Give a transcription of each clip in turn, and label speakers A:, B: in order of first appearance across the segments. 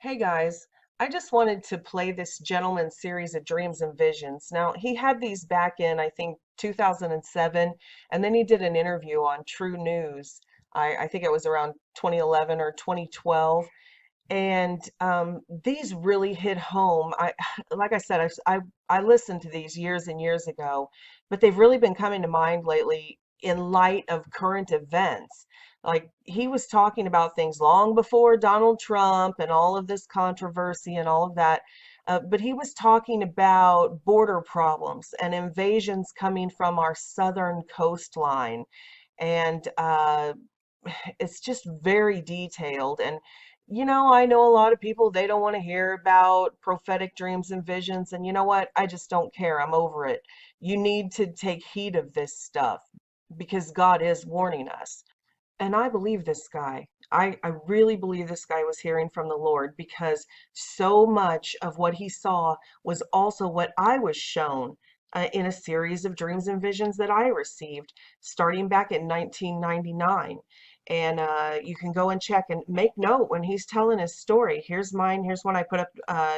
A: Hey guys, I just wanted to play this gentleman's series of dreams and visions. Now, he had these back in, I think, 2007, and then he did an interview on True News. I think it was around 2011 or 2012. And these really hit home. Like I said, I listened to these years and years ago, but they've really been coming to mind lately in light of current events. Like he was talking about things long before Donald Trump and all of this controversy and all of that. But he was talking about border problems and invasions coming from our southern coastline. And it's just very detailed. And I know a lot of people, they don't want to hear about prophetic dreams and visions. And you know what? I just don't care. I'm over it. You need to take heed of this stuff because God is warning us. And I believe this guy. I really believe this guy was hearing from the Lord because so much of what he saw was also what I was shown in a series of dreams and visions that I received starting back in 1999. And you can go and check and make note when he's telling his story. Here's mine. Here's one I put up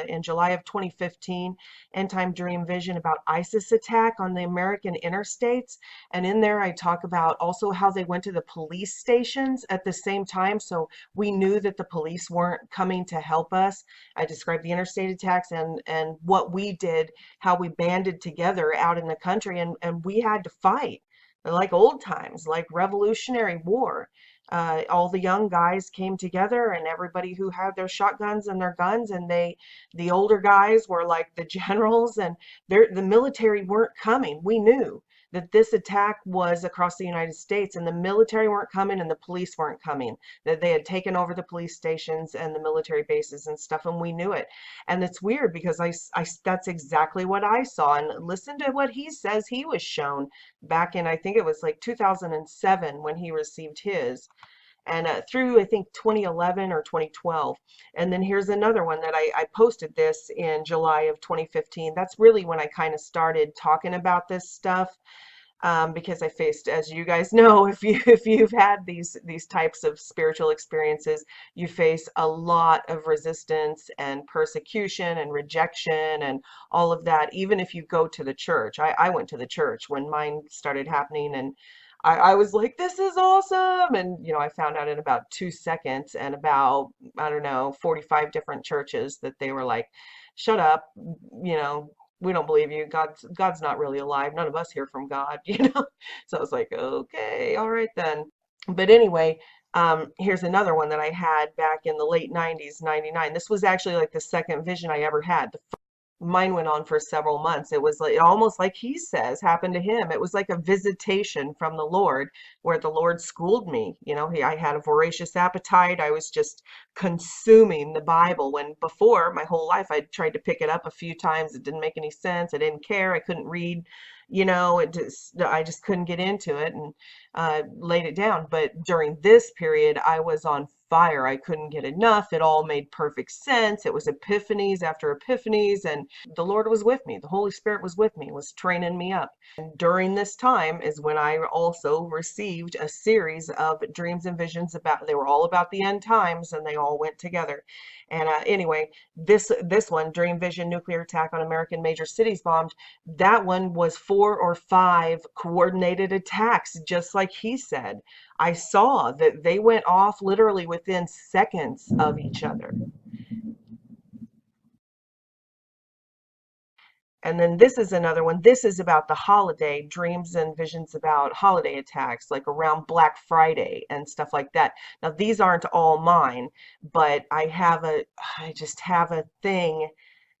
A: in July of 2015, End Time Dream Vision about ISIS attack on the American interstates. And in there, I talk about also how they went to the police stations at the same time. So we knew that the police weren't coming to help us. I described the interstate attacks and what we did, how we banded together out in the country, and we had to fight like old times, like Revolutionary War. All the young guys came together and everybody who had their shotguns and their guns, and the older guys were like the generals, and the military weren't coming. We knew that this attack was across the United States and the military weren't coming and the police weren't coming, that they had taken over the police stations and the military bases and stuff, and we knew it. And it's weird because that's exactly what I saw. And listen to what he says he was shown back in, I think it was like 2007 when he received his, and through I think 2011 or 2012. And then here's another one that I posted this in July of 2015. That's really when I kind of started talking about this stuff, because I faced, as you guys know, if you've had these types of spiritual experiences, you face a lot of resistance and persecution and rejection and all of that. Even if you go to the church, I went to the church when mine started happening, and I was like, this is awesome. And I found out in about 2 seconds, and about, I don't know, 45 different churches that they were like, shut up, you know, we don't believe you. God's not really alive. None of us hear from God, you know? So I was like, okay, all right then. But anyway, here's another one that I had back in the late 90s, 99. This was actually like the second vision I ever had. Mine went on for several months. It was like almost like he says happened to him. It was like a visitation from the Lord where the Lord schooled me. I had a voracious appetite. I was just consuming the Bible when before my whole life I'd tried to pick it up a few times. It didn't make any sense. I didn't care. I couldn't read. I just couldn't get into it, and laid it down. But during this period, I was on fire. I couldn't get enough. It all made perfect sense. It was epiphanies after epiphanies, and the Lord was with me. The Holy Spirit was with me, was training me up. And during this time is when I also received a series of dreams and visions they were all about the end times, and they all went together. And anyway, this one, Dream Vision, Nuclear Attack on American Major Cities Bombed, that one was 4 or 5 coordinated attacks, just like he said. I saw that they went off literally within seconds of each other. And then this is another one. This is about the holiday, dreams and visions about holiday attacks, like around Black Friday and stuff like that. Now, these aren't all mine, but I just have a thing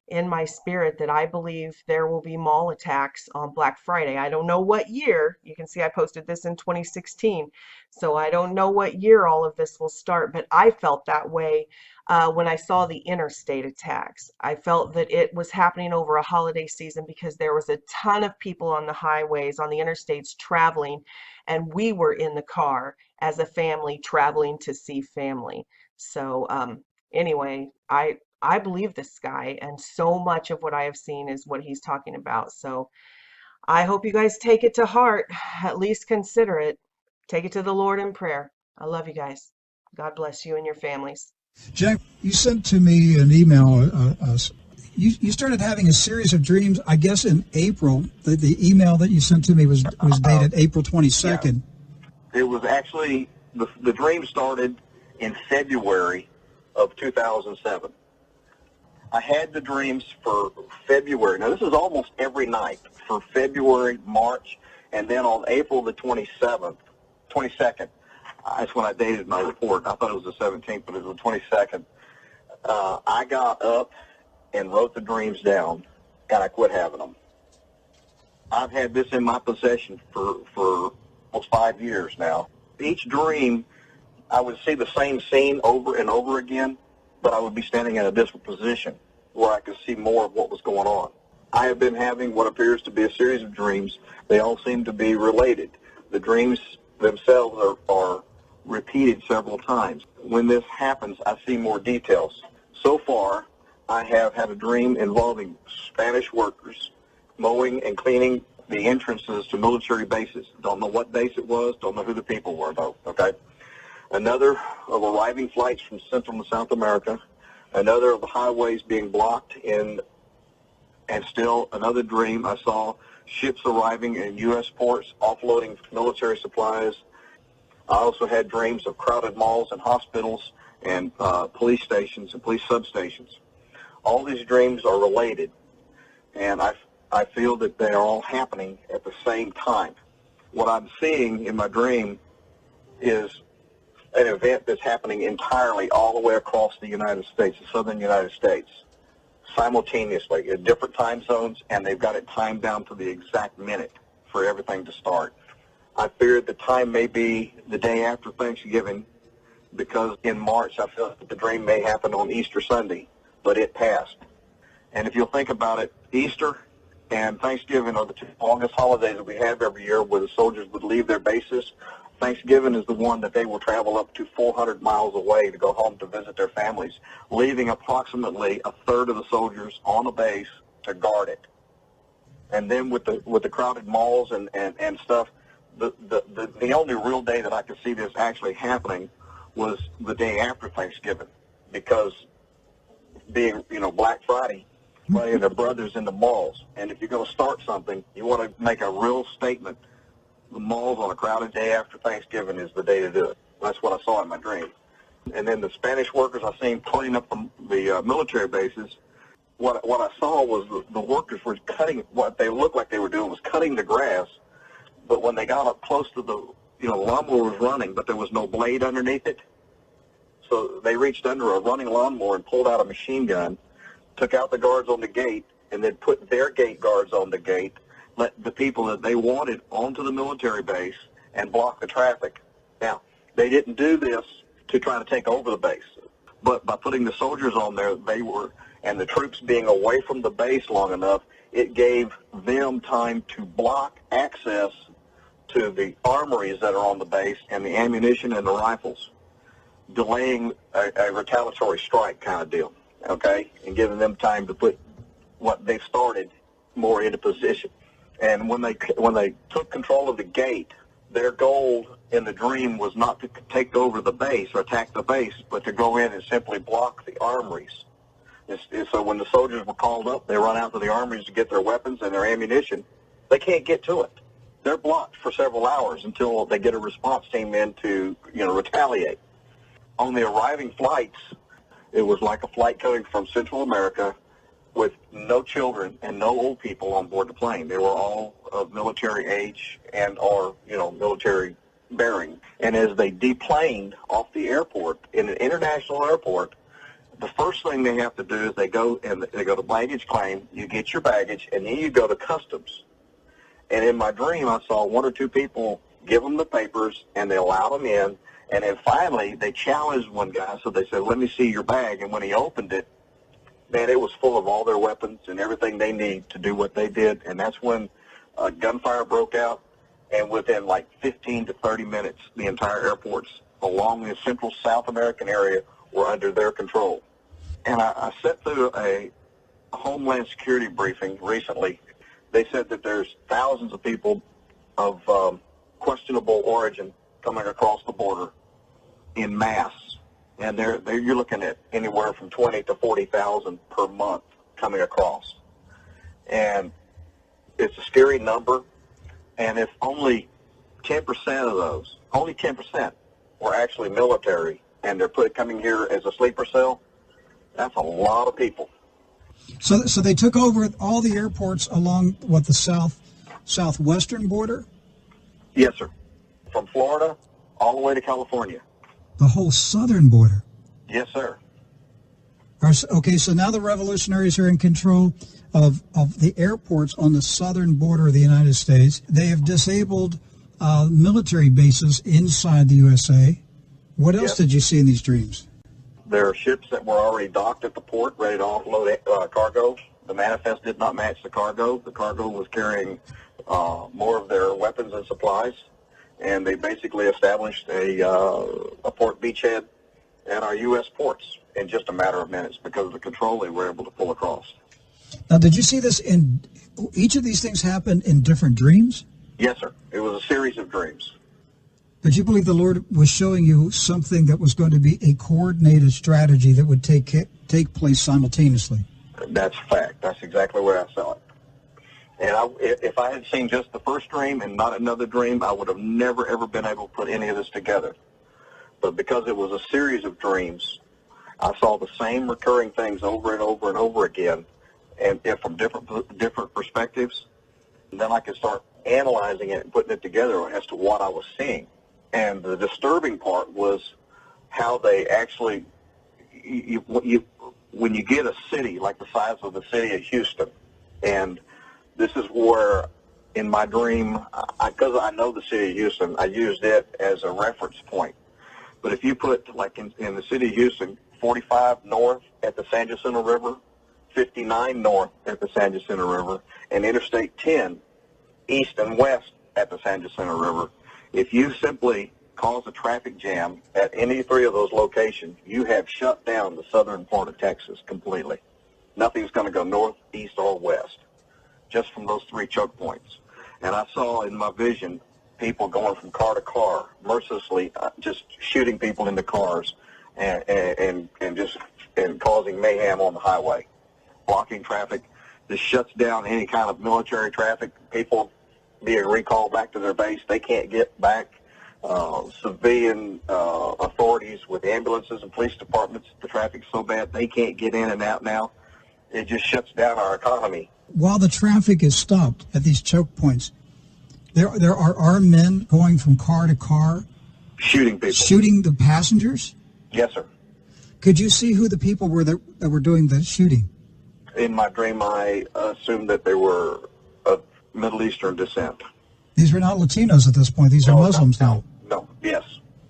A: in my spirit that I believe there will be mall attacks on Black Friday. I don't know what year. You can see I posted this in 2016. So I don't know what year all of this will start, but I felt that way when I saw the interstate attacks. I felt that it was happening over a holiday season because there was a ton of people on the highways, on the interstates traveling, and we were in the car as a family traveling to see family. So anyway, I believe this guy, and so much of what I have seen is what he's talking about. So I hope you guys take it to heart, at least consider it. Take it to the Lord in prayer. I love you guys. God bless you and your families.
B: Jack, you sent to me an email. You started having a series of dreams, I guess, in April. The email that you sent to me was dated April 22nd.
C: Yeah. It was actually, the dream started in February of 2007. I had the dreams for February. Now, this is almost every night for February, March, and then on April the 22nd, that's when I dated my report. I thought it was the 17th, but it was the 22nd. I got up and wrote the dreams down, and I quit having them. I've had this in my possession for almost 5 years now. Each dream, I would see the same scene over and over again, but I would be standing in a different position where I could see more of what was going on. I have been having what appears to be a series of dreams. They all seem to be related. The dreams themselves are repeated several times. When this happens, I see more details. So far, I have had a dream involving Spanish workers mowing and cleaning the entrances to military bases. Don't know what base it was, don't know who the people were, though, okay? Another of arriving flights from Central and South America. Another of the highways being blocked and still another dream. I saw ships arriving in U.S. ports, offloading military supplies. I also had dreams of crowded malls and hospitals and police stations and police substations. All these dreams are related, and I feel that they are all happening at the same time. What I'm seeing in my dream is an event that's happening entirely all the way across the United States, the southern United States, simultaneously in different time zones, and they've got it timed down to the exact minute for everything to start. I feared the time may be the day after Thanksgiving because in March I felt that the dream may happen on Easter Sunday, but it passed. And if you'll think about it, Easter and Thanksgiving are the two longest holidays that we have every year where the soldiers would leave their bases. Thanksgiving is the one that they will travel up to 400 miles away to go home to visit their families, leaving approximately a third of the soldiers on the base to guard it. And then with the crowded malls and stuff, the only real day that I could see this actually happening was the day after Thanksgiving, because being, Black Friday, and their brothers in the malls. And if you're going to start something, you want to make a real statement. The malls on a crowded day after Thanksgiving is the day to do it. That's what I saw in my dream. And then the Spanish workers I seen cleaning up the military bases. What I saw was the workers were cutting, what they looked like they were doing was cutting the grass. But when they got up close to the lawnmower was running, but there was no blade underneath it. So they reached under a running lawnmower and pulled out a machine gun, took out the guards on the gate, and then put their gate guards on the gate, let the people that they wanted onto the military base and block the traffic. Now, they didn't do this to try to take over the base, but by putting the soldiers on there, and the troops being away from the base long enough, it gave them time to block access to the armories that are on the base and the ammunition and the rifles, delaying a retaliatory strike kind of deal, okay, and giving them time to put what they've started more into position. And when they took control of the gate, their goal in the dream was not to take over the base or attack the base, but to go in and simply block the armories. And so when the soldiers were called up, they run out to the armories to get their weapons and their ammunition. They can't get to it. They're blocked for several hours until they get a response team in to, retaliate. On the arriving flights, it was like a flight coming from Central America with no children and no old people on board the plane. They were all of military age and or, military bearing. And as they deplaned off the airport, in an international airport, the first thing they have to do is they go to baggage claim, you get your baggage, and then you go to customs. And in my dream, I saw one or two people give them the papers, and they allowed them in. And then finally, they challenged one guy, so they said, let me see your bag. And when he opened it, man, it was full of all their weapons and everything they need to do what they did. And that's when gunfire broke out. And within like 15 to 30 minutes, the entire airports along the central South American area were under their control. And I sat through a Homeland Security briefing recently. They said that there's thousands of people of questionable origin coming across the border in mass. and you're looking at anywhere from 20 to 40,000 per month coming across, and it's a scary number. And if only 10% of those, only 10%, were actually military, and they're coming here as a sleeper cell, that's a lot of people.
B: So they took over all the airports along the southwestern border.
C: Yes, sir. From Florida all the way to California.
B: The whole southern border.
C: Yes, sir.
B: Okay, so now the revolutionaries are in control of the airports on the southern border of the United States. They have disabled military bases inside the USA. What else did you see in these dreams?
C: There are ships that were already docked at the port, ready to offload cargo. The manifest did not match the cargo. The cargo was carrying more of their weapons and supplies, and they basically established a port beachhead at our U.S. ports in just a matter of minutes because of the control they were able to pull across.
B: Now, did you see this in each of these things happen in different dreams?
C: Yes, sir. It was a series of dreams.
B: Did you believe the Lord was showing you something that was going to be a coordinated strategy that would take place simultaneously?
C: That's a fact. That's exactly where I saw it. And if I had seen just the first dream and not another dream, I would have never, ever been able to put any of this together. But because it was a series of dreams, I saw the same recurring things over and over and over again, and from different perspectives. And then I could start analyzing it and putting it together as to what I was seeing. And the disturbing part was how they actually, when you get a city like the size of the city of Houston, and this is where, in my dream, because I know the city of Houston, I used it as a reference point. But if you put, like in the city of Houston, 45 north at the San Jacinto River, 59 north at the San Jacinto River, and Interstate 10 east and west at the San Jacinto River, if you simply cause a traffic jam at any three of those locations, you have shut down the southern part of Texas completely. Nothing's going to go north, east, or west, just from those three choke points. And I saw in my vision people going from car to car, mercilessly just shooting people in the cars and causing mayhem on the highway, blocking traffic. This shuts down any kind of military traffic. People being recalled back to their base, they can't get back. Civilian authorities with ambulances and police departments, the traffic's so bad they can't get in and out now. It just shuts down our economy.
B: While the traffic is stopped at these choke points, there are armed men going from car to car,
C: shooting people,
B: shooting the passengers.
C: Yes, sir.
B: Could you see who the people were that were doing the shooting?
C: In my dream, I assumed that they were of Middle Eastern descent.
B: These were not Latinos at this point. These are Muslims now.
C: No, yes.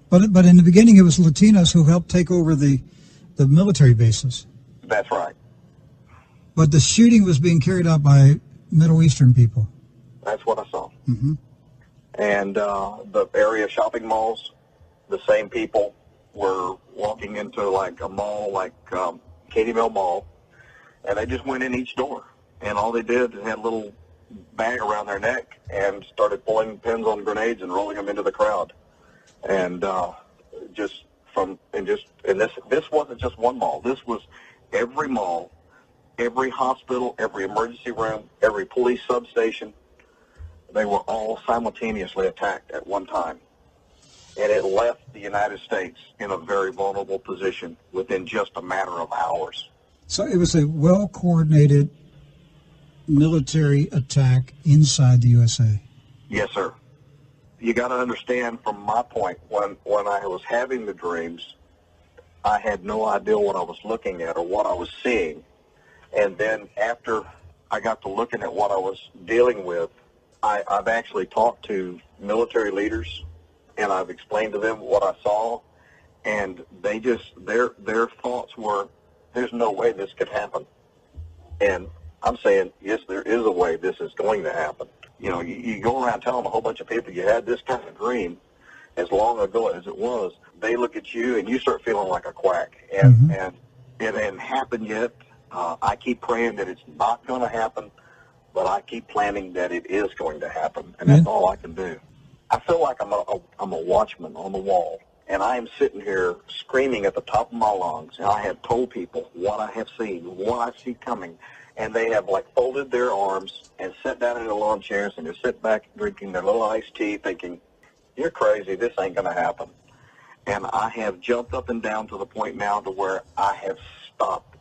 B: But in the beginning, it was Latinos who helped take over the military bases.
C: That's right.
B: But the shooting was being carried out by Middle Eastern people.
C: That's what I saw.
B: Mm-hmm.
C: And the area shopping malls, the same people were walking into like a mall, like Katie Mill Mall, and they just went in each door. And all they did is had a little bag around their neck and started pulling pins on grenades and rolling them into the crowd. And this wasn't just one mall. This was every mall, every hospital, every emergency room, every police substation. They were all simultaneously attacked at one time. And it left the United States in a very vulnerable position within just a matter of hours.
B: So it was a well-coordinated military attack inside the USA.
C: Yes, sir. You got to understand from my point, when I was having the dreams, I had no idea what I was looking at or what I was seeing. And then after I got to looking at what I was dealing with, I've actually talked to military leaders, and I've explained to them what I saw, and they just, their thoughts were, there's no way this could happen. And I'm saying, yes, there is a way this is going to happen. You know, you go around telling a whole bunch of people you had this kind of dream as long ago as it was, they look at you and you start feeling like a quack. And it hadn't happened yet. I keep praying that it's not going to happen, but I keep planning that it is going to happen, and that's all I can do. I feel like I'm a watchman on the wall, And I am sitting here screaming at the top of my lungs. And I have told people what I have seen, what I see coming. And they have, like, folded their arms and sat down in their lawn chairs and they're sitting back drinking their little iced tea thinking, you're crazy, this ain't going to happen. And I have jumped up and down to the point now to where I have stopped